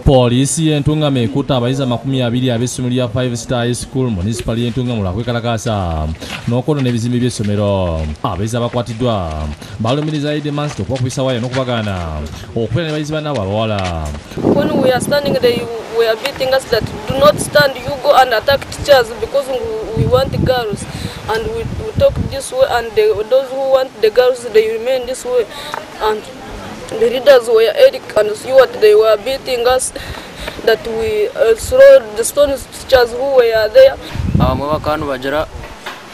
Poliisi y'Entungamo ekutte abayizi 20 ab'essomero lya 5 Star High School municipal y'Entungamo lwakwekalakaasa n'okwonoona ebizimbe by'essomero. Abayizi abakwatiddwa balumiriza eyodde okubakubisa waya n'okubagaana okubeera ne bayizi bannaabwe abawala. When we are standing there, we are beating us that do not stand, you go and attack teachers because we want the girls, and we talk this way, and those who want the girls, they remain this way, and the leaders were Eric and Stuart, they were beating us that we throw the stones teachers who were there. Abamabakanu bajara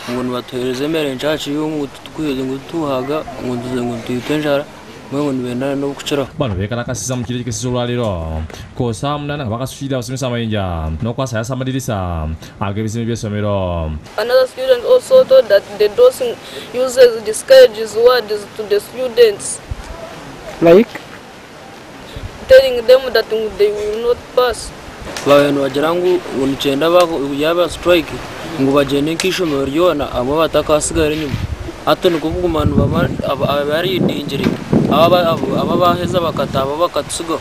ngo batuhereze mere ncaci y'umu tukuye ngo tuhaga ngo nduze ngo tuyitenjara mwe ngo nibenda no kuchira. Bano bekalakasizza mu kirekezo olwaleero ko saa 8 nga bakasuulira abasomesa amayinja n'okwasayasa amadirisa ag'ebizimbe by'essomero. Another student also thought that the dosing uses discourages words to the students, like telling them that they will not pass. Abantu bagira ngo unicenda bako yaba strike ngo bajene kishomero ryona abo batakasigara inyuma. Ato ni kuvuga umuntu abari dinjiri aba baheza bakataba bakatusiga.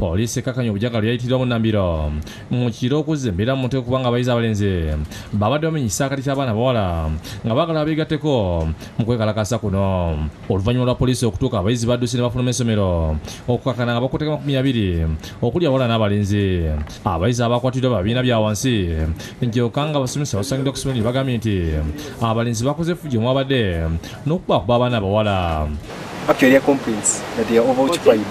Poliisi ekakanya obujagalalo yayitiddwa mu Nambiro mu kiro okuzembera mu nteko kubanga abayizi abalenzi babadde bamenyisa akati ky'abaana abawala nga baagala abeegatteko mu kwekalakaasa kuno. Oluvannyuma lwa poliisi okutuuka abayizi badduse ne bafuluma essomero okukakana nga bakutteko 20 okuli abawala n'abalenzi. Abayizi abakwatiddwa babiina bya wansi nkyokka nga abasomesa basangidde ku ssomero bagambye nti abalenzi bakoze effujjo mwabadde n'okubakuba abaana abawala. actually complaints that they are overoccupied.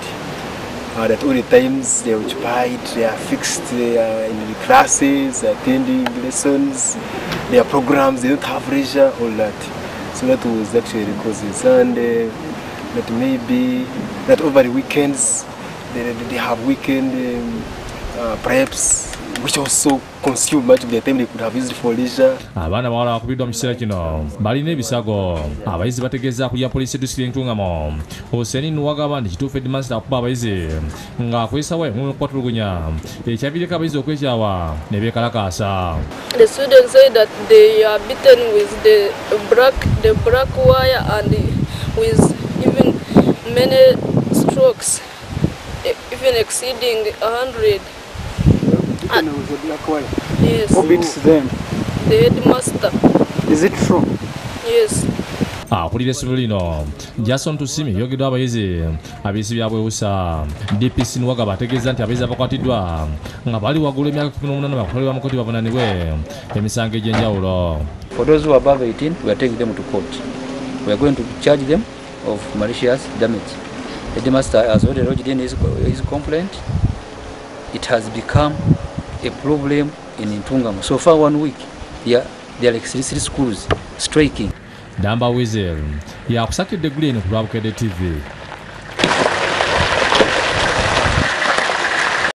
That all the times they are occupied, they are fixed, they are in the classes, attending lessons, their programs, they don't have leisure, all that. So that was actually the causes. And that maybe that over the weekends, they have weekend preps, which also consume much of their time they could have used for leisure. Abaana bawala bakubiddwa mu kiseera kino balina ebisago. Abayizi bategeeza kulya poliisi edisitulikiti y'Entungamo Hussein Nuwagamba nti kituufu Headmaster akuba abayizi ng'akozesa waya n'okukwatulugunya ekyaviireko abayizi okwekyawa ne beekalakaasa. The students say that they are beaten with the black wire and with even many strokes, even exceeding 100. With the black wire. Yes. Who beats them? The headmaster. Is it true? Yes. Akulira essomero lino Jason Tusimi yogeddwa abayizi abiisi byabwewusa. DPC Nuwagamba ategeeza nti abayizi abakwatiddwa nga bali waggulu emyaka 18 bakolebwa mu kkooti bavunaanibwe emisango egy'enjawulo. For those who are above 18, we are taking them to court. We are going to charge them of malicious damage. The headmaster has already lodged in his complaint. It has become a problem in Entungamo. So far 1 week, there are like 3 schools striking. Damba Weasel yakusakidde Glen ku lwa Bukedde TV.